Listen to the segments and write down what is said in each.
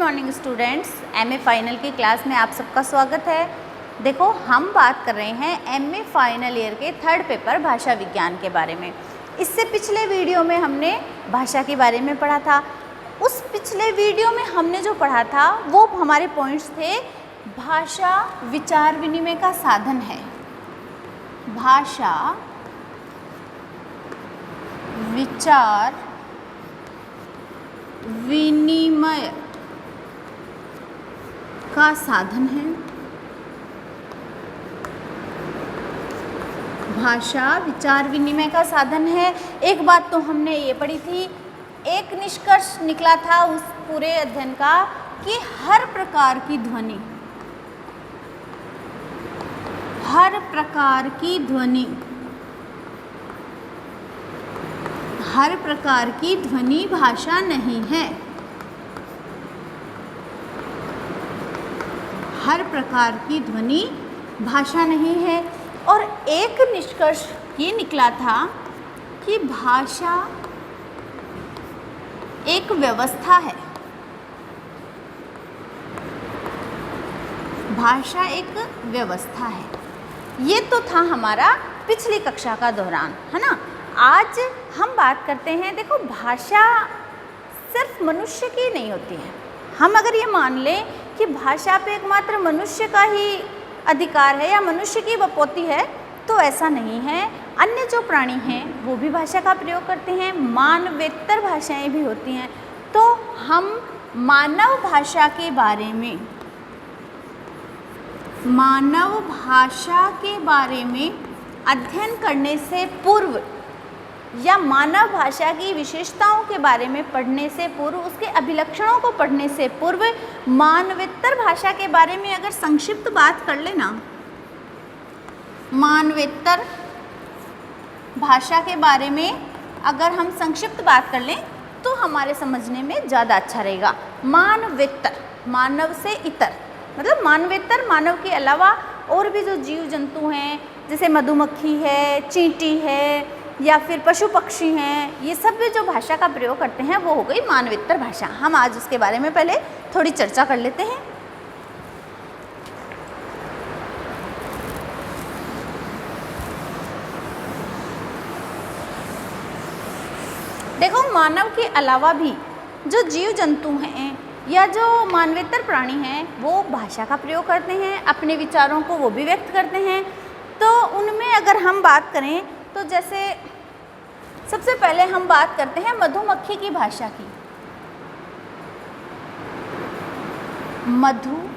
Morning students, MA final की class में आप सबका स्वागत है। देखो, हम बात कर रहे हैं एमए फाइनल ईयर के थर्ड पेपर भाषा विज्ञान के बारे में। इससे पिछले वीडियो में हमने भाषा के बारे में पढ़ा था। उस पिछले वीडियो में हमने जो पढ़ा था वो हमारे पॉइंट्स थे, भाषा विचार विनिमय का साधन है। भाषा विचार विनिमय का साधन है। भाषा विचार विनिमय का साधन है। एक बात तो हमने ये पढ़ी थी, एक निष्कर्ष निकला था उस पूरे अध्ययन का कि हर प्रकार की ध्वनि, हर प्रकार की ध्वनि, हर प्रकार की ध्वनि भाषा नहीं है। हर प्रकार की ध्वनि भाषा नहीं है। और एक निष्कर्ष ये निकला था कि भाषा एक व्यवस्था है। भाषा एक व्यवस्था है। ये तो था हमारा पिछली कक्षा का दौरान, है ना। आज हम बात करते हैं, देखो, भाषा सिर्फ मनुष्य की नहीं होती है। हम अगर ये मान लें कि भाषा पे एकमात्र मनुष्य का ही अधिकार है या मनुष्य की बपौती है, तो ऐसा नहीं है। अन्य जो प्राणी हैं वो भी भाषा का प्रयोग करते हैं। मानवेतर भाषाएं भी होती हैं। तो हम मानव भाषा के बारे में, मानव भाषा के बारे में अध्ययन करने से पूर्व या मानव भाषा की विशेषताओं के बारे में पढ़ने से पूर्व, उसके अभिलक्षणों को पढ़ने से पूर्व, मानवेतर भाषा के बारे में अगर संक्षिप्त बात कर लेना, मानवेतर भाषा के बारे में अगर हम संक्षिप्त बात कर लें तो हमारे समझने में ज़्यादा अच्छा रहेगा। मानवेतर, मानव से इतर, मतलब मानवेतर मानव के अलावा और भी जो जीव जंतु हैं, जैसे मधुमक्खी है, चींटी है या फिर पशु पक्षी हैं, ये सब भी जो भाषा का प्रयोग करते हैं वो हो गई मानवेतर भाषा। हम आज उसके बारे में पहले थोड़ी चर्चा कर लेते हैं। देखो, मानव के अलावा भी जो जीव जंतु हैं या जो मानवेतर प्राणी हैं वो भाषा का प्रयोग करते हैं, अपने विचारों को वो भी व्यक्त करते हैं। तो उनमें अगर हम बात करें तो जैसे सबसे पहले हम बात करते हैं मधुमक्खी की भाषा की। मधुमक्खी,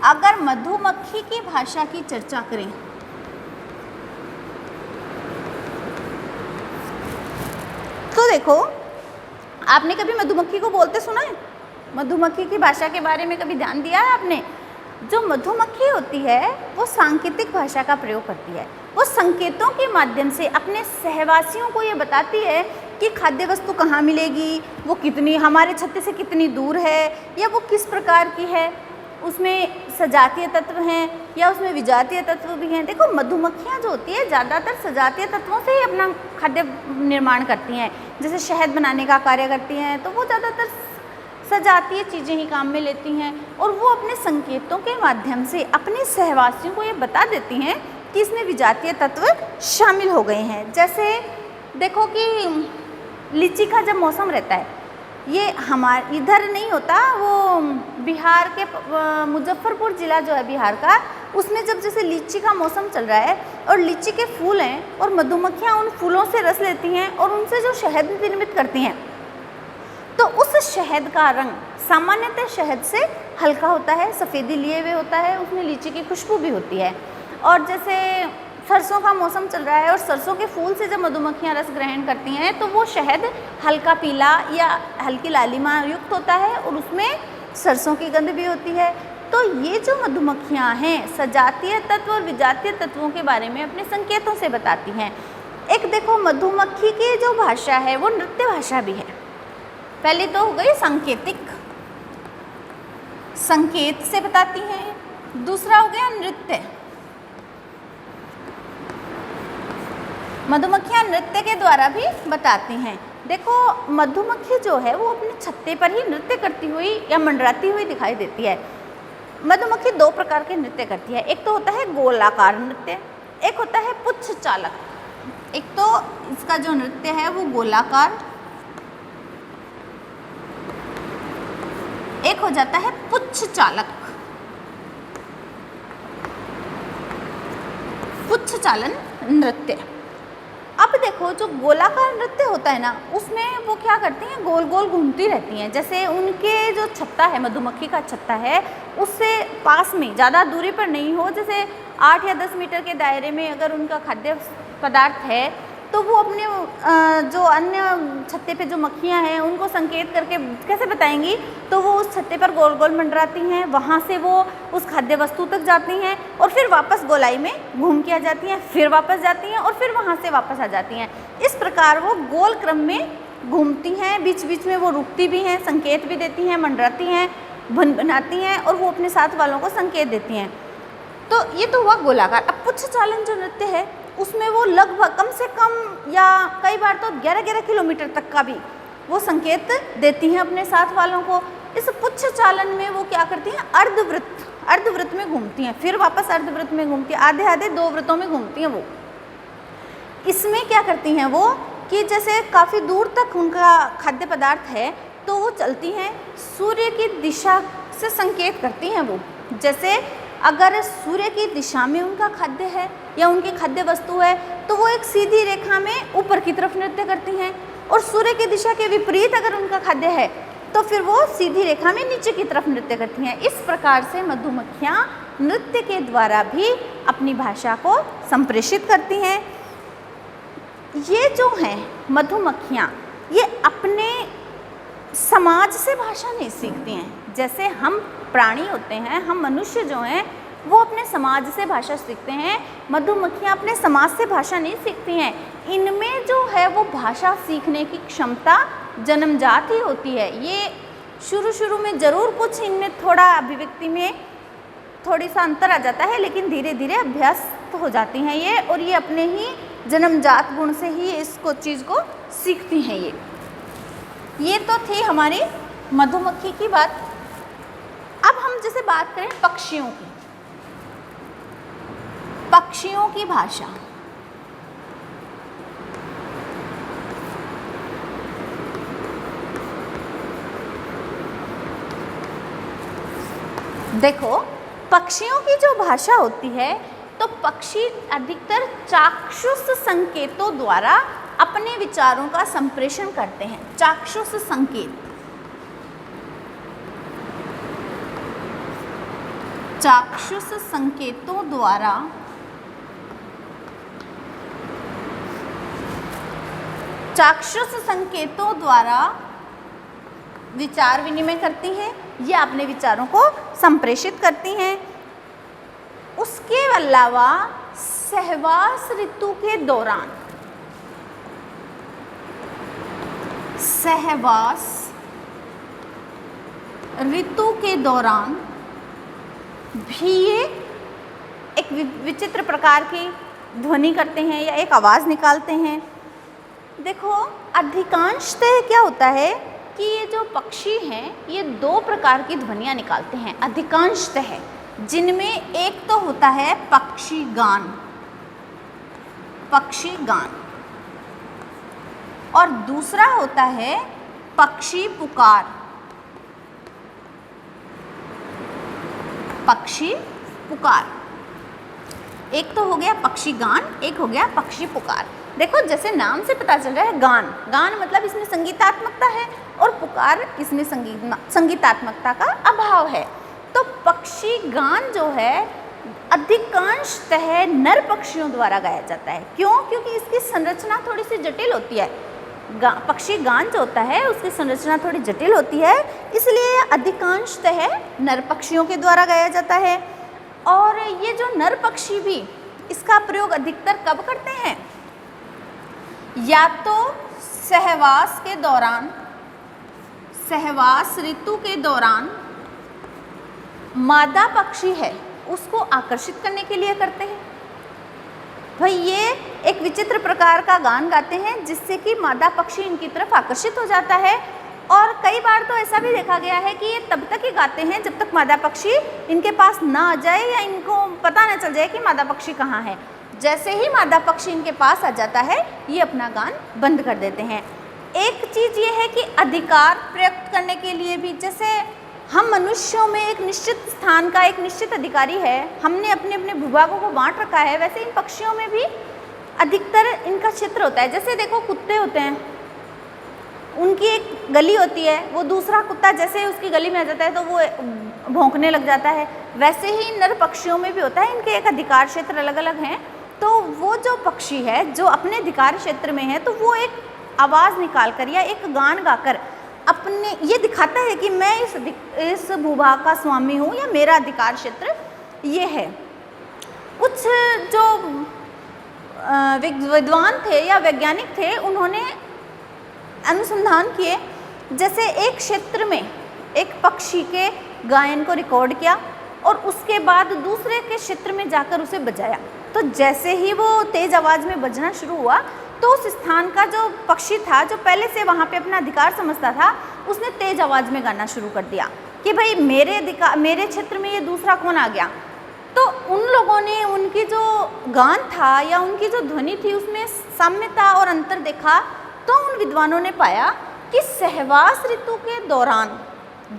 अगर मधुमक्खी की भाषा की चर्चा करें तो देखो, आपने कभी मधुमक्खी को बोलते सुना है? मधुमक्खी की भाषा के बारे में कभी ध्यान दिया है आपने? जो मधुमक्खी होती है वो सांकेतिक भाषा का प्रयोग करती है। वो संकेतों के माध्यम से अपने सहवासियों को ये बताती है कि खाद्य वस्तु कहाँ मिलेगी, वो कितनी हमारे छत्ते से कितनी दूर है या वो किस प्रकार की है, उसमें सजातीय तत्व हैं या उसमें विजातीय तत्व भी हैं। देखो, मधुमक्खियाँ जो होती है ज़्यादातर सजातीय तत्वों से ही अपना खाद्य निर्माण करती हैं। जैसे शहद बनाने का कार्य करती हैं तो वो ज़्यादातर सजातीय चीज़ें ही काम में लेती हैं और वो अपने संकेतों के माध्यम से अपने सहवासियों को ये बता देती हैं कि इसमें विजातीय तत्व शामिल हो गए हैं। जैसे देखो कि लीची का जब मौसम रहता है, ये हमारे इधर नहीं होता, वो बिहार के मुजफ्फरपुर ज़िला जो है बिहार का, उसमें जब जैसे लीची का मौसम चल रहा है और लीची के फूल हैं और मधुमक्खियाँ उन फूलों से रस लेती हैं और उनसे जो शहद निर्मित करती हैं, तो उस शहद का रंग सामान्यतः शहद से हल्का होता है, सफ़ेदी लिए हुए होता है, उसमें लीची की खुशबू भी होती है। और जैसे सरसों का मौसम चल रहा है और सरसों के फूल से जब मधुमक्खियाँ रस ग्रहण करती हैं तो वो शहद हल्का पीला या हल्की लालिमा युक्त होता है और उसमें सरसों की गंध भी होती है। तो ये जो मधुमक्खियाँ हैं सजातीय तत्व और विजातीय तत्वों के बारे में अपने संकेतों से बताती हैं। एक देखो, मधुमक्खी की जो भाषा है वो नृत्य भाषा भी है। पहले तो हो गई सांकेतिक, संकेत से बताती हैं। दूसरा हो गया नृत्य, मधुमक्खियाँ नृत्य के द्वारा भी बताती हैं। देखो मधुमक्खी जो है वो अपने छत्ते पर ही नृत्य करती हुई या मंडराती हुई दिखाई देती है। मधुमक्खी दो प्रकार के नृत्य करती है, एक तो होता है गोलाकार नृत्य, एक होता है पुच्छ चालक। एक तो इसका जो नृत्य है वो गोलाकार, एक हो जाता है पुच्छ चालक, पुच्छ चालन नृत्य। अब देखो जो गोलाकार नृत्य होता है ना, उसमें वो क्या करती हैं, गोल गोल घूमती रहती हैं। जैसे उनके जो छत्ता है, मधुमक्खी का छत्ता है, उससे पास में ज़्यादा दूरी पर नहीं हो, जैसे 8 या 10 मीटर के दायरे में अगर उनका खाद्य पदार्थ है, तो वो अपने जो अन्य छत्ते पे जो मक्खियाँ हैं उनको संकेत करके कैसे बताएंगी, तो वो उस छत्ते पर गोल गोल मंडराती हैं, वहाँ से वो उस खाद्य वस्तु तक जाती हैं और फिर वापस गोलाई में घूम के आ जाती हैं, फिर वापस जाती हैं और फिर वहाँ से वापस आ जाती हैं। इस प्रकार वो गोल क्रम में घूमती हैं, बीच बीच में वो रुकती भी हैं, संकेत भी देती हैं, मंडराती हैं, भनभनाती हैं और वो अपने साथ वालों को संकेत देती हैं। तो ये तो हुआ गोलाकार। अब पुच्छ चालन जो नृत्य है उसमें वो लगभग कम से कम या कई बार तो 11-11 किलोमीटर तक का भी वो संकेत देती हैं अपने साथ वालों को। इस पुच्छ चालन में वो क्या करती हैं, अर्धवृत्त में घूमती हैं, फिर वापस अर्धवृत्त में घूमती हैं, आधे आधे 2 वृत्तों में घूमती हैं वो। इसमें क्या करती हैं वो कि जैसे काफ़ी दूर तक उनका खाद्य पदार्थ है तो वो चलती हैं, सूर्य की दिशा से संकेत करती हैं वो। जैसे अगर सूर्य की दिशा में उनका खाद्य है या उनकी खाद्य वस्तु है तो वो एक सीधी रेखा में ऊपर की तरफ नृत्य करती हैं, और सूर्य की दिशा के विपरीत अगर उनका खाद्य है तो फिर वो सीधी रेखा में नीचे की तरफ नृत्य करती हैं। इस प्रकार से मधुमक्खियाँ नृत्य के द्वारा भी अपनी भाषा को संप्रेषित करती हैं। ये जो हैं मधुमक्खियाँ, ये अपने समाज से भाषा नहीं सीखती हैं। जैसे हम प्राणी होते हैं, हम मनुष्य जो हैं वो अपने समाज से भाषा सीखते हैं, मधुमक्खियाँ अपने समाज से भाषा नहीं सीखती हैं। इनमें जो है वो भाषा सीखने की क्षमता जन्मजात ही होती है। ये शुरू में ज़रूर कुछ इनमें थोड़ा अभिव्यक्ति में थोड़ी सा अंतर आ जाता है, लेकिन धीरे धीरे अभ्यस्त हो जाती हैं ये, और ये अपने ही जन्मजात गुण से ही इसको चीज़ को सीखती हैं। ये तो थी हमारी मधुमक्खी की बात। अब हम जैसे बात करें पक्षियों की, पक्षियों की भाषा। देखो पक्षियों की जो भाषा होती है, तो पक्षी अधिकतर चाक्षुष संकेतों द्वारा अपने विचारों का संप्रेषण करते हैं। चाक्षुष संकेत, चाक्षुष संकेतों द्वारा विचार विनिमय करती हैं या अपने विचारों को संप्रेषित करती हैं। उसके अलावा सहवास ऋतु के दौरान, सहवास ऋतु के दौरान भी ये एक विचित्र प्रकार की ध्वनि करते हैं या एक आवाज़ निकालते हैं। देखो अधिकांशतः क्या होता है कि ये जो पक्षी हैं ये 2 प्रकार की ध्वनियाँ निकालते हैं अधिकांशतः, जिनमें एक तो होता है पक्षी गान, पक्षी गान, और दूसरा होता है पक्षी पुकार, पक्षी पुकार। एक तो हो गया पक्षी गान, एक हो गया पक्षी पुकार। देखो जैसे नाम से पता चल रहा है गान, गान मतलब इसमें संगीतात्मकता है, और पुकार इसमें संगीतात्मकता का अभाव है। तो पक्षी गान जो है अधिकांशतः नर पक्षियों द्वारा गाया जाता है। क्यों? क्योंकि इसकी संरचना थोड़ी सी जटिल होती है। पक्षी गान जो होता है उसकी संरचना थोड़ी जटिल होती है, इसलिए अधिकांशतः नर पक्षियों के द्वारा गाया जाता है। और ये जो नर पक्षी भी इसका प्रयोग अधिकतर कब करते हैं? या तो सहवास के दौरान, सहवास ऋतु के दौरान मादा पक्षी है उसको आकर्षित करने के लिए करते हैं, भाई ये एक विचित्र प्रकार का गान गाते हैं जिससे कि मादा पक्षी इनकी तरफ आकर्षित हो जाता है। और कई बार तो ऐसा भी देखा गया है कि ये तब तक ही गाते हैं जब तक मादा पक्षी इनके पास ना आ जाए या इनको पता ना चल जाए कि मादा पक्षी कहाँ है। जैसे ही मादा पक्षी इनके पास आ जाता है ये अपना गान बंद कर देते हैं। एक चीज़ ये है कि अधिकार प्रयुक्त करने के लिए भी, जैसे हम मनुष्यों में एक निश्चित स्थान का एक निश्चित अधिकारी है, हमने अपने अपने भूभागों को बांट रखा है, वैसे इन पक्षियों में भी अधिकतर इनका क्षेत्र होता है। जैसे देखो कुत्ते होते हैं, उनकी एक गली होती है, वो दूसरा कुत्ता जैसे उसकी गली में आ जाता है तो वो भौंकने लग जाता है। वैसे ही नर पक्षियों में भी होता है, इनके एक अधिकार क्षेत्र अलग अलग हैं। तो वो जो पक्षी है जो अपने अधिकार क्षेत्र में है तो वो एक आवाज़ निकाल कर या एक गान गाकर अपने ये दिखाता है कि मैं इस भूभाग का स्वामी हूँ या मेरा अधिकार क्षेत्र ये है। कुछ जो विद्वान थे या वैज्ञानिक थे उन्होंने अनुसंधान किए, जैसे एक क्षेत्र में एक पक्षी के गायन को रिकॉर्ड किया और उसके बाद दूसरे के क्षेत्र में जाकर उसे बजाया। तो जैसे ही वो तेज़ आवाज़ में बजना शुरू हुआ तो उस स्थान का जो पक्षी था जो पहले से वहाँ पे अपना अधिकार समझता था उसने तेज़ आवाज़ में गाना शुरू कर दिया कि भाई मेरे क्षेत्र में ये दूसरा कौन आ गया। तो उन लोगों ने उनकी जो गान था या उनकी जो ध्वनि थी उसमें साम्यता और अंतर देखा। तो उन विद्वानों ने पाया कि सहवास ऋतु के दौरान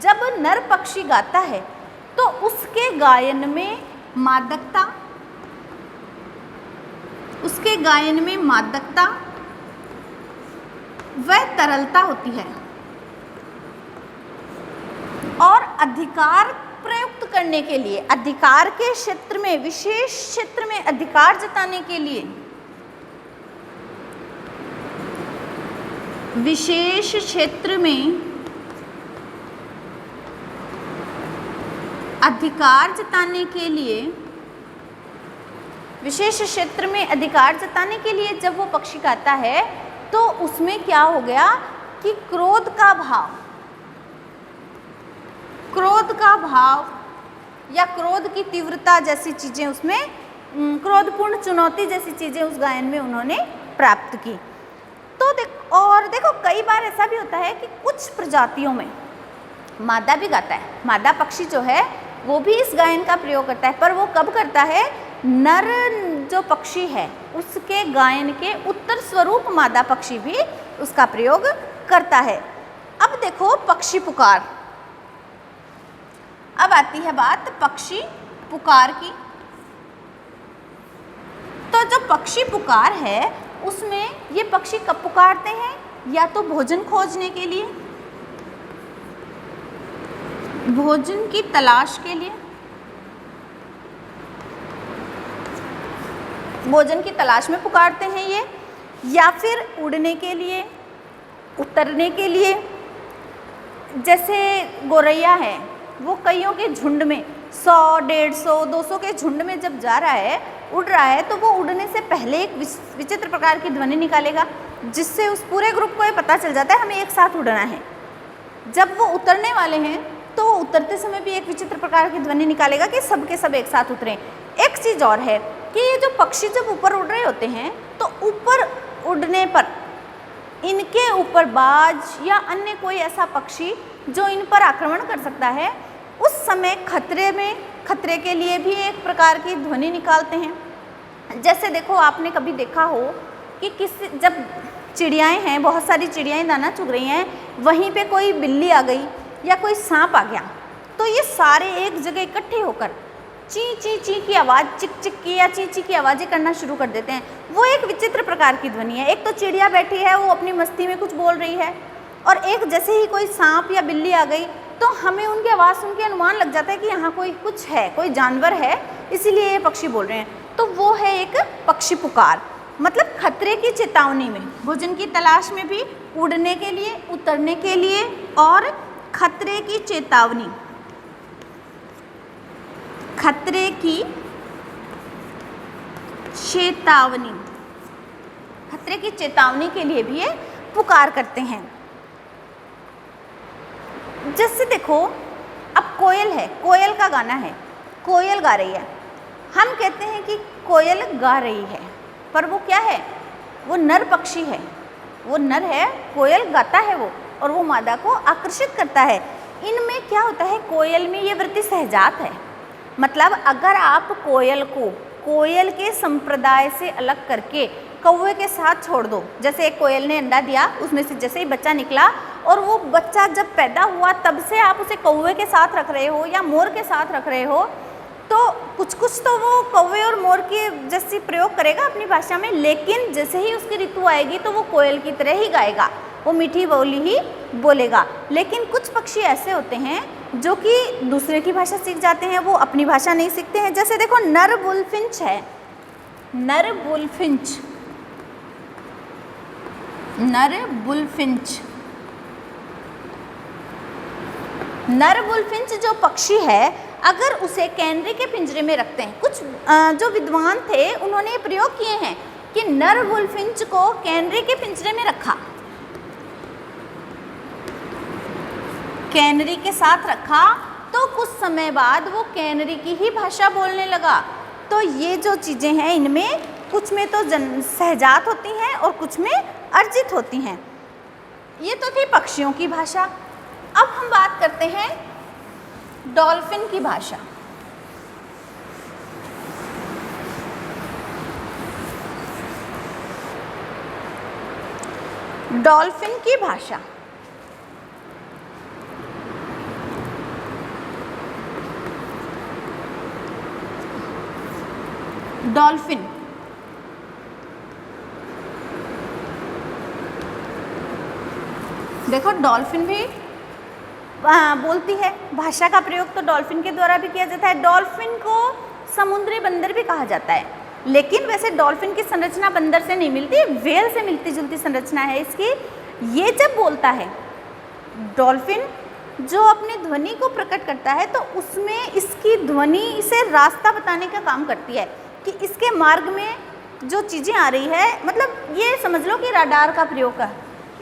जब नर पक्षी गाता है तो उसके गायन में मादकता व तरलता होती है और अधिकार प्रयुक्त करने के लिए, अधिकार के क्षेत्र में, विशेष क्षेत्र में अधिकार जताने के लिए, विशेष क्षेत्र में अधिकार जताने के लिए, विशेष क्षेत्र में अधिकार जताने के लिए जब वो पक्षी गाता है तो उसमें क्या हो गया कि क्रोध का भाव या क्रोध की तीव्रता जैसी चीज़ें उसमें, क्रोधपूर्ण चुनौती जैसी चीज़ें उस गायन में उन्होंने प्राप्त की। तो देखो कई बार ऐसा भी होता है कि कुछ प्रजातियों में मादा भी गाता है, मादा पक्षी जो है वो भी इस गायन का प्रयोग करता है, पर वो कब करता है, नर जो पक्षी है उसके गायन के उत्तर स्वरूप मादा पक्षी भी उसका प्रयोग करता है। अब देखो पक्षी पुकार, अब आती है बात पक्षी पुकार की। तो जो पक्षी पुकार है उसमें ये पक्षी कब पुकारते हैं, या तो भोजन खोजने के लिए, भोजन की तलाश के लिए, भोजन की तलाश में पुकारते हैं ये, या फिर उड़ने के लिए, उतरने के लिए। जैसे गोरैया है वो कईयों के झुंड में 100, 150, 200 के झुंड में जब जा रहा है, उड़ रहा है, तो वो उड़ने से पहले एक विचित्र प्रकार की ध्वनि निकालेगा जिससे उस पूरे ग्रुप को ये पता चल जाता है हमें एक साथ उड़ना है। जब वो उतरने वाले हैं तो वो उतरते समय भी एक विचित्र प्रकार की ध्वनि निकालेगा कि सब के सब एक साथ उतरें। एक चीज़ और है कि ये जो पक्षी जब ऊपर उड़ रहे होते हैं तो ऊपर उड़ने पर इनके ऊपर बाज या अन्य कोई ऐसा पक्षी जो इन पर आक्रमण कर सकता है, उस समय खतरे के लिए भी एक प्रकार की ध्वनि निकालते हैं। जैसे देखो आपने कभी देखा हो कि जब चिड़ियाएँ हैं, बहुत सारी चिड़ियाएँ दाना चुग रही हैं, वहीं पे कोई बिल्ली आ गई या कोई सांप आ गया तो ये सारे एक जगह इकट्ठे होकर ची ची ची की आवाज़, चिक चिक की या ची ची की आवाज़ें करना शुरू कर देते हैं। वो एक विचित्र प्रकार की ध्वनि है। एक तो चिड़िया बैठी है, वो अपनी मस्ती में कुछ बोल रही है, और एक जैसे ही कोई सांप या बिल्ली आ गई तो हमें उनकी आवाज़ सुन के अनुमान लग जाता है कि यहाँ कोई कुछ है, कोई जानवर है, इसीलिए ये पक्षी बोल रहे हैं। तो वो है एक पक्षी पुकार, मतलब खतरे की चेतावनी में, भोजन की तलाश में भी, उड़ने के लिए, उतरने के लिए, और खतरे की चेतावनी, खतरे की चेतावनी, खतरे की चेतावनी के लिए भी ये पुकार करते हैं। जैसे देखो अब कोयल है, कोयल का गाना है, कोयल गा रही है, हम कहते हैं कि कोयल गा रही है, पर वो क्या है, वो नर पक्षी है, वो नर है, कोयल गाता है वो, और वो मादा को आकर्षित करता है। इनमें क्या होता है, कोयल में ये वृत्ति सहजात है। मतलब अगर आप कोयल को कोयल के संप्रदाय से अलग करके कौवे के साथ छोड़ दो, जैसे एक कोयल ने अंडा दिया, उसमें से जैसे ही बच्चा निकला और वो बच्चा जब पैदा हुआ तब से आप उसे कौवे के साथ रख रहे हो या मोर के साथ रख रहे हो, तो कुछ कुछ तो वो कौवे और मोर के जैसी प्रयोग करेगा अपनी भाषा में, लेकिन जैसे ही उसकी ऋतु आएगी तो वो कोयल की तरह ही गाएगा, वो मीठी बोली ही बोलेगा। लेकिन कुछ पक्षी ऐसे होते हैं जो कि दूसरे की भाषा सीख जाते हैं, वो अपनी भाषा नहीं सीखते हैं। जैसे देखो नर बुलफिंच है, नर बुलफिंच, नर बुलफिंच, नर बुलफिंच जो पक्षी है, अगर उसे कैनरी के पिंजरे में रखते हैं, कुछ जो विद्वान थे उन्होंने ये प्रयोग किए हैं कि नर बुलफिंच को कैनरी के पिंजरे में रखा, कैनरी के साथ रखा, तो कुछ समय बाद वो कैनरी की ही भाषा बोलने लगा। तो ये जो चीज़ें हैं इनमें कुछ में तो सहजात होती हैं और कुछ में अर्जित होती हैं। ये तो थी पक्षियों की भाषा। अब हम बात करते हैं डॉल्फिन की भाषा। डॉल्फिन की भाषा, डॉल्फिन देखो, डॉल्फिन भी बोलती है, भाषा का प्रयोग तो डॉल्फिन के द्वारा भी किया जाता है। डॉल्फिन को समुद्री बंदर भी कहा जाता है, लेकिन वैसे डॉल्फिन की संरचना बंदर से नहीं मिलती, व्हेल से मिलती जुलती संरचना है इसकी। ये जब बोलता है डॉल्फिन, जो अपनी ध्वनि को प्रकट करता है, तो उसमें इसकी ध्वनि इसे रास्ता बताने का काम करती है कि इसके मार्ग में जो चीज़ें आ रही है, मतलब ये समझ लो कि राडार का प्रयोग है।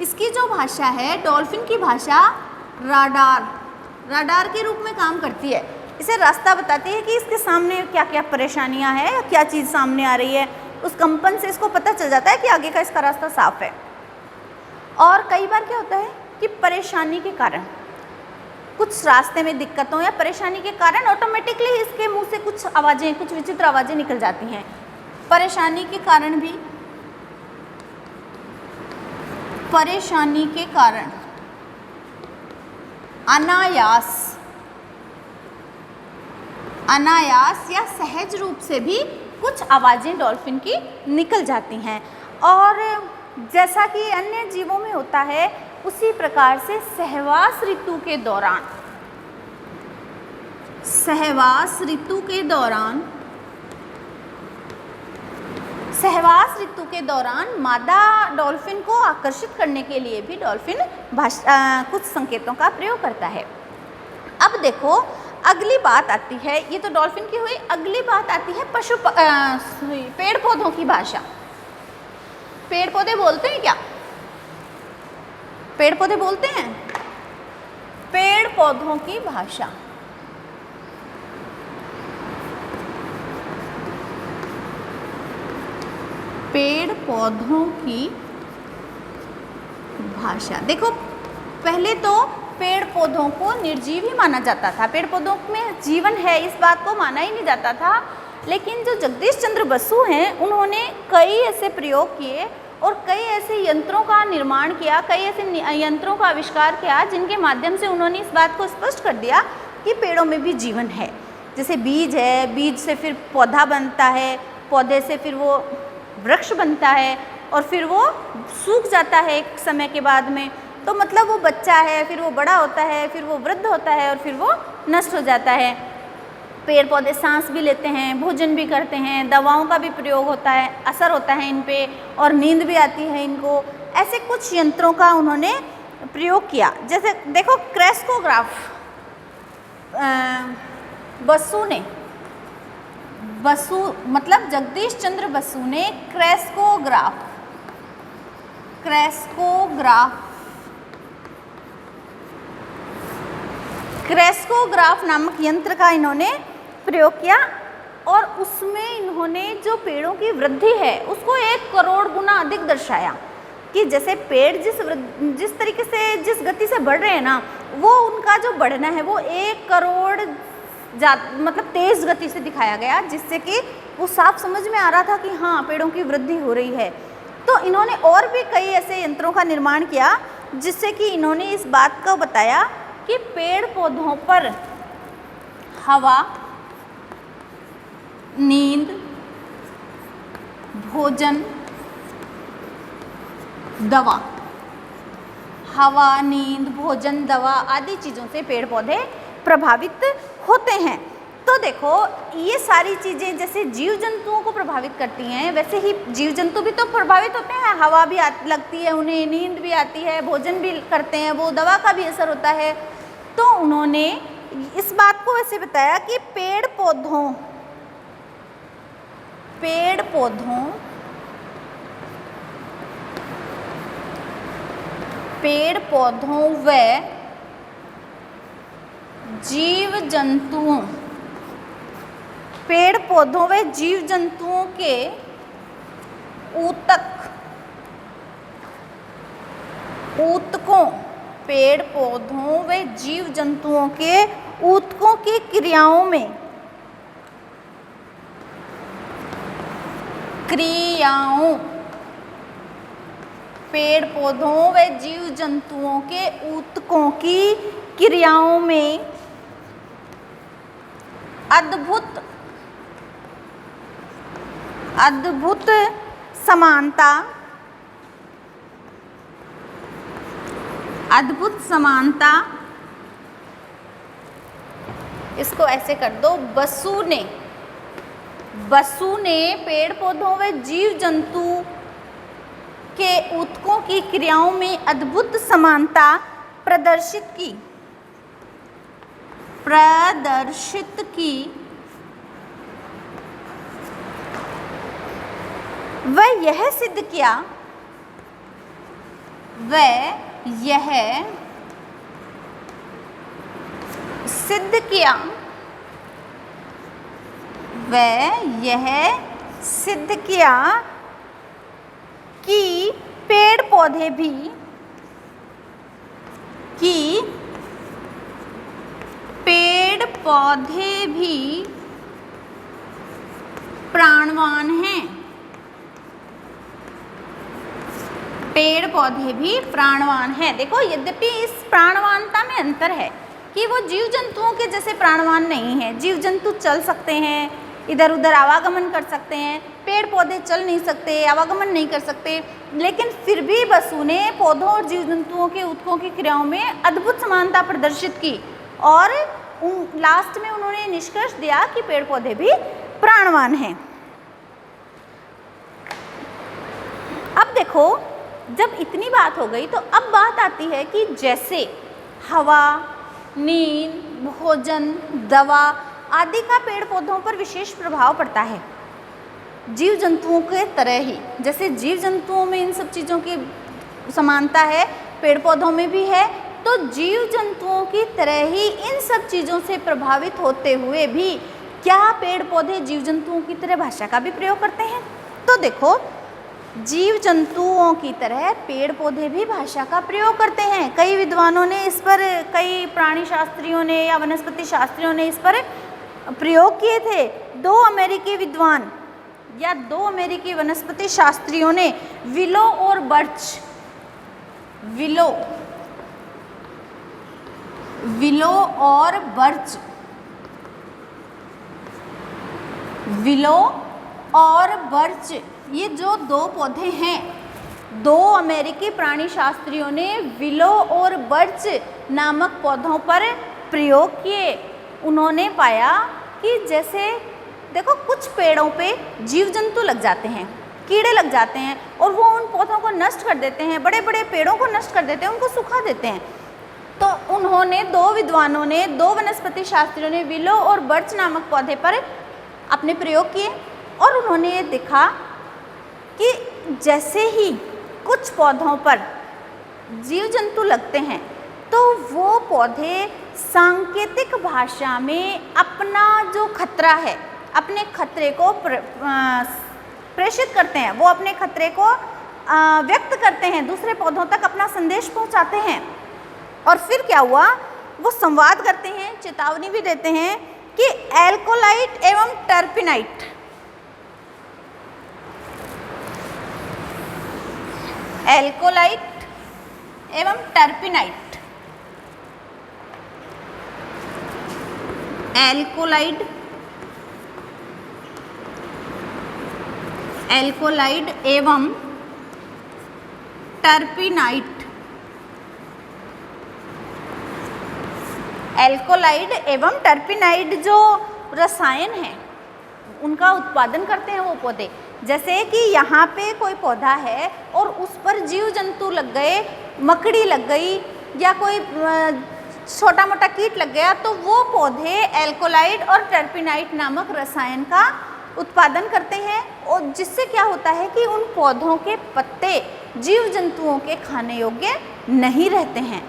इसकी जो भाषा है, डॉल्फिन की भाषा राडार के रूप में काम करती है। इसे रास्ता बताती है कि इसके सामने क्या क्या परेशानियां हैं, क्या चीज़ सामने आ रही है। उस कंपन से इसको पता चल जाता है कि आगे का इसका रास्ता साफ है। और कई बार क्या होता है कि परेशानी के कारण, कुछ रास्ते में दिक्कतों या परेशानी के कारण ऑटोमेटिकली इसके मुंह से कुछ आवाज़ें, कुछ विचित्र आवाज़ें निकल जाती हैं। परेशानी के कारण भी, परेशानी के कारण अनायास या सहज रूप से भी कुछ आवाज़ें डॉल्फिन की निकल जाती हैं। और जैसा कि अन्य जीवों में होता है, उसी प्रकार से सहवास ऋतु के दौरान मादा डॉल्फिन को आकर्षित करने के लिए भी डॉल्फिन कुछ संकेतों का प्रयोग करता है। अब देखो अगली बात आती है, ये तो डॉल्फिन की हुई, अगली बात आती है पेड़ पौधों की भाषा। पेड़ पौधे बोलते हैं क्या? पेड़ पौधे बोलते हैं? पेड़ पौधों की भाषा, पेड़ पौधों की भाषा। देखो पहले तो पेड़ पौधों को निर्जीव ही माना जाता था, पेड़ पौधों में जीवन है इस बात को माना ही नहीं जाता था। लेकिन जो जगदीश चंद्र बसु हैं, उन्होंने कई ऐसे प्रयोग किए और कई ऐसे यंत्रों का निर्माण किया, कई ऐसे यंत्रों का आविष्कार किया जिनके माध्यम से उन्होंने इस बात को स्पष्ट कर दिया कि पेड़ों में भी जीवन है। जैसे बीज है, बीज से फिर पौधा बनता है, पौधे से फिर वो वृक्ष बनता है और फिर वो सूख जाता है एक समय के बाद में। तो मतलब वो बच्चा है, फिर वो बड़ा होता है, फिर वो वृद्ध होता है और फिर वो नष्ट हो जाता है। पेड़ पौधे सांस भी लेते हैं, भोजन भी करते हैं, दवाओं का भी प्रयोग होता है, असर होता है इन पे, और नींद भी आती है इनको। ऐसे कुछ यंत्रों का उन्होंने प्रयोग किया। जैसे देखो क्रेस्कोग्राफ, बसु मतलब जगदीश चंद्र बसु ने क्रेस्कोग्राफ नामक यंत्र का इन्होंने प्रयोग किया। और उसमें इन्होंने जो पेड़ों की वृद्धि है उसको 1 करोड़ गुना अधिक दर्शाया कि जैसे पेड़ जिस तरीके से जिस गति से बढ़ रहे हैं ना, वो उनका जो बढ़ना है वो 1 करोड़ मतलब तेज गति से दिखाया गया, जिससे कि वो साफ समझ में आ रहा था कि हाँ पेड़ों की वृद्धि हो रही है। तो इन्होंने और भी कई ऐसे यंत्रों का निर्माण किया जिससे कि इन्होंने इस बात को बताया कि पेड़ पौधों पर हवा, नींद, भोजन, दवा, हवा, नींद, भोजन, दवा आदि चीज़ों से पेड़ पौधे प्रभावित होते हैं। तो देखो ये सारी चीज़ें जैसे जीव जंतुओं को प्रभावित करती हैं, वैसे ही जीव जंतु भी तो प्रभावित होते हैं। हवा भी लगती है उन्हें, नींद भी आती है, भोजन भी करते हैं, वो दवा का भी असर होता है। तो उन्होंने इस बात को वैसे बताया कि पेड़ पौधों व जीव जंतुओं के ऊतकों की क्रियाओं पेड़ पौधों व जीव जंतुओं के ऊतकों की क्रियाओं में अद्भुत समानता इसको ऐसे कर दो, बसु ने पेड़ पौधों व जीव जंतु के ऊतकों की क्रियाओं में अद्भुत समानता प्रदर्शित की। वह यह सिद्ध किया कि पेड़ पौधे भी प्राणवान हैं। पेड़ पौधे भी प्राणवान हैं। देखो यद्यपि इस प्राणवानता में अंतर है कि वो जीव जंतुओं के जैसे प्राणवान नहीं है। जीव जंतु चल सकते हैं, इधर उधर आवागमन कर सकते हैं, पेड़ पौधे चल नहीं सकते, आवागमन नहीं कर सकते, लेकिन फिर भी बसु ने पौधों और जीव जंतुओं के ऊतकों की क्रियाओं में अद्भुत समानता प्रदर्शित की और लास्ट में उन्होंने निष्कर्ष दिया कि पेड़ पौधे भी प्राणवान हैं। अब देखो जब इतनी बात हो गई तो अब बात आती है कि जैसे हवा, नींद, भोजन, दवा आदि का पेड़ पौधों पर विशेष प्रभाव पड़ता है, जीव जंतुओं के तरह ही। जैसे जीव जंतुओं में इन सब चीज़ों की समानता है, पेड़ पौधों में भी है, तो जीव जंतुओं की तरह ही इन सब चीज़ों से प्रभावित होते हुए भी क्या पेड़ पौधे जीव जंतुओं की तरह भाषा का भी प्रयोग करते हैं? तो देखो जीव जंतुओं की तरह पेड़ पौधे भी भाषा का प्रयोग करते हैं। कई विद्वानों ने इस पर, कई प्राणी शास्त्रियों ने या वनस्पति शास्त्रियों ने इस पर प्रयोग किए थे। 2 अमेरिकी विद्वान या 2 अमेरिकी वनस्पति शास्त्रियों ने विलो और बर्च ये जो 2 पौधे हैं, 2 अमेरिकी प्राणी शास्त्रियों ने विलो और बर्च नामक पौधों पर प्रयोग किए। उन्होंने पाया कि जैसे देखो कुछ पेड़ों पे जीव जंतु लग जाते हैं, कीड़े लग जाते हैं और वो उन पौधों को नष्ट कर देते हैं, बड़े बड़े पेड़ों को नष्ट कर देते हैं, उनको सुखा देते हैं। तो उन्होंने 2 विद्वानों ने, 2 वनस्पति शास्त्रियों ने विलो और बर्च नामक पौधे पर अपने प्रयोग किए और उन्होंने ये देखा कि जैसे ही कुछ पौधों पर जीव जंतु लगते हैं तो वो पौधे सांकेतिक भाषा में अपना जो खतरा है, अपने खतरे को प्रेषित करते हैं, वो अपने खतरे को व्यक्त करते हैं, दूसरे पौधों तक अपना संदेश पहुंचाते हैं। और फिर क्या हुआ, वो संवाद करते हैं, चेतावनी भी देते हैं कि एल्कोलाइट एवं टर्पिनाइट, एल्कोलाइट एवं टर्पिनाइट, एल्कोलाइड एवं टर्पिनाइट, एल्कोलाइड एवं टर्पिनाइड जो रसायन है उनका उत्पादन करते हैं वो पौधे। जैसे कि यहाँ पे कोई पौधा है और उस पर जीव जंतु लग गए, मकड़ी लग गई या कोई छोटा मोटा कीट लग गया, तो वो पौधे एल्कोलाइड और टर्पिनाइट नामक रसायन का उत्पादन करते हैं। और जिससे क्या होता है कि उन पौधों के पत्ते जीव जंतुओं के खाने योग्य नहीं रहते हैं,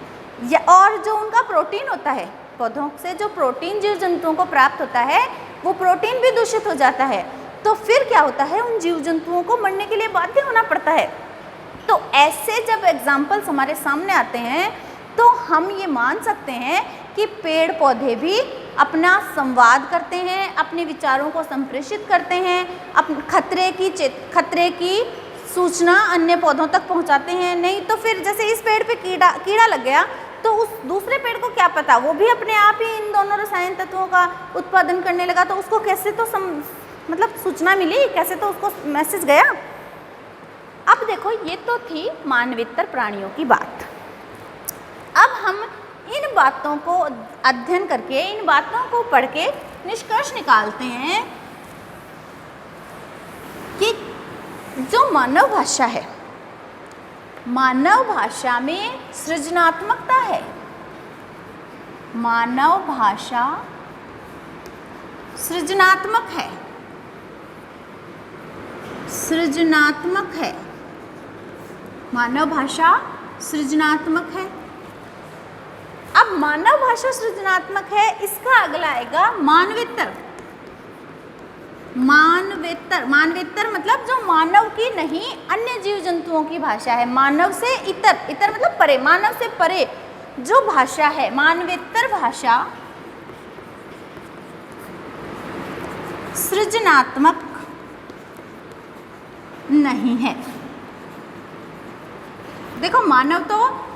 या और जो उनका प्रोटीन होता है, पौधों से जो प्रोटीन जीव जंतुओं को प्राप्त होता है वो प्रोटीन भी दूषित हो जाता है। तो फिर क्या होता है, उन जीव जंतुओं को मरने के लिए बाध्य होना पड़ता है। तो ऐसे जब एग्जाम्पल्स हमारे सामने आते हैं तो हम ये मान सकते हैं कि पेड़ पौधे भी अपना संवाद करते हैं, अपने विचारों को संप्रेषित करते हैं, खतरे की सूचना अन्य पौधों तक पहुंचाते हैं। नहीं तो फिर जैसे इस पेड़ पे कीड़ा लग गया तो उस दूसरे पेड़ को क्या पता, वो भी अपने आप ही इन दोनों रसायन तत्वों का उत्पादन करने लगा, तो उसको कैसे तो मतलब सूचना मिली, कैसे तो उसको मैसेज गया। अब देखो, ये तो थी मानवेतर प्राणियों की बात। अब हम इन बातों को अध्ययन करके, इन बातों को पढ़ के निष्कर्ष निकालते हैं कि जो मानव भाषा है, मानव भाषा में सृजनात्मकता है, मानव भाषा सृजनात्मक है, सृजनात्मक है, मानव भाषा सृजनात्मक है। अब मानव भाषा सृजनात्मक है, इसका अगला आएगा मानवेतर। मानवेतर, मानवेतर मतलब जो मानव की नहीं अन्य जीव जंतुओं की भाषा है, मानव से इतर, इतर मतलब परे, मानव से परे जो भाषा है, मानवेतर भाषा सृजनात्मक नहीं है। देखो, मानव तो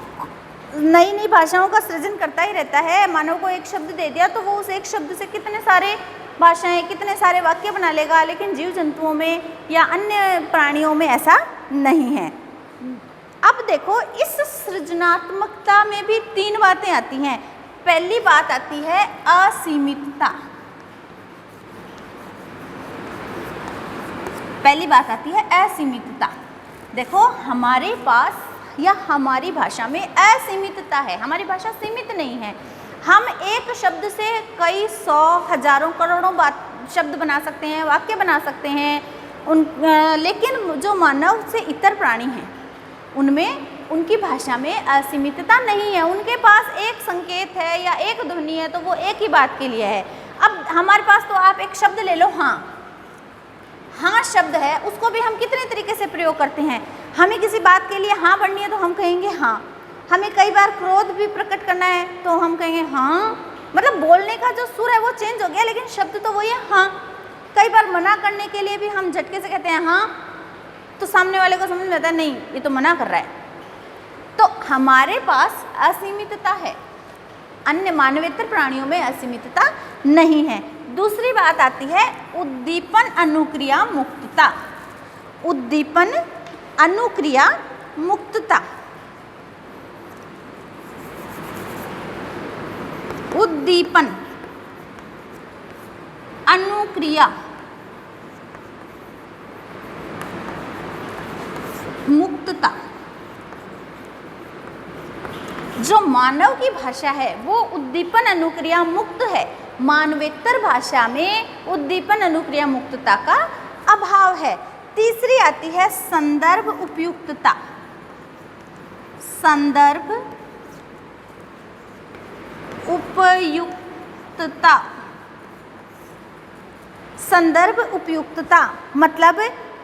नई नई भाषाओं का सृजन करता ही रहता है। मानव को एक शब्द दे दिया तो वो उस एक शब्द से कितने सारे भाषाएं, कितने सारे वाक्य बना लेगा, लेकिन जीव जंतुओं में या अन्य प्राणियों में ऐसा नहीं है। अब देखो, इस सृजनात्मकता में भी तीन बातें आती हैं। पहली बात आती है असीमितता, पहली बात आती है असीमितता। देखो, हमारे पास या हमारी भाषा में असीमितता है, हमारी भाषा सीमित नहीं है। हम एक शब्द से कई सौ, हजारों, करोड़ों शब्द बना सकते हैं, वाक्य बना सकते हैं। लेकिन जो मानव से इतर प्राणी हैं उनमें, उनकी भाषा में असीमितता नहीं है। उनके पास एक संकेत है या एक ध्वनि है तो वो एक ही बात के लिए है। अब हमारे पास तो आप एक शब्द ले लो, हाँ, हाँ शब्द है, उसको भी हम कितने तरीके से प्रयोग करते हैं। हमें किसी बात के लिए हाँ बढ़नी है तो हम कहेंगे हाँ, हमें कई बार क्रोध भी प्रकट करना है तो हम कहेंगे हाँ। मतलब बोलने का जो सुर है वो चेंज हो गया, लेकिन शब्द तो वही है हाँ। कई बार मना करने के लिए भी हम झटके से कहते हैं हाँ, तो सामने वाले को समझ में आता है नहीं, ये तो मना कर रहा है। तो हमारे पास असीमितता है, अन्य मानवेतर प्राणियों में असीमितता नहीं है। दूसरी बात आती है उद्दीपन अनुक्रिया मुक्तता। उद्दीपन अनुक्रिया मुक्तता, उद्दीपन अनुक्रिया मुक्तता। जो मानव की भाषा है वो उद्दीपन अनुक्रिया मुक्त है। मानवेतर भाषा में उद्दीपन अनुक्रिया मुक्तता का अभाव है। तीसरी आती है संदर्भ उपयुक्तता। संदर्भ उपयुक्तता, संदर्भ उपयुक्तता मतलब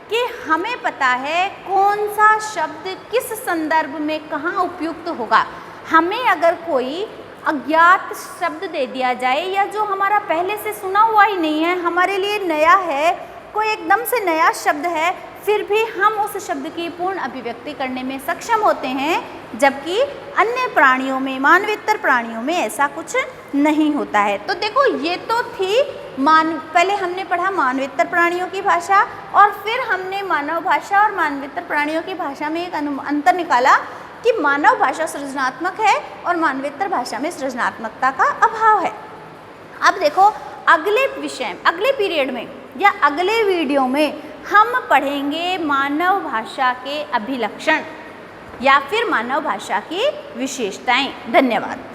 कि हमें पता है कौन सा शब्द किस संदर्भ में कहाँ उपयुक्त होगा। हमें अगर कोई अज्ञात शब्द दे दिया जाए या जो हमारा पहले से सुना हुआ ही नहीं है, हमारे लिए नया है, कोई एकदम से नया शब्द है, फिर भी हम उस शब्द की पूर्ण अभिव्यक्ति करने में सक्षम होते हैं, जबकि अन्य प्राणियों में, मानवेतर प्राणियों में ऐसा कुछ नहीं होता है। तो देखो ये तो थी पहले हमने पढ़ा मानवेतर प्राणियों की भाषा और फिर हमने मानव भाषा और मानवेतर प्राणियों की भाषा में एक अंतर निकाला कि मानव भाषा सृजनात्मक है और मानवेतर भाषा में सृजनात्मकता का अभाव है। अब देखो अगले विषय, अगले पीरियड में या अगले वीडियो में हम पढ़ेंगे मानव भाषा के अभिलक्षण या फिर मानव भाषा की विशेषताएं। धन्यवाद।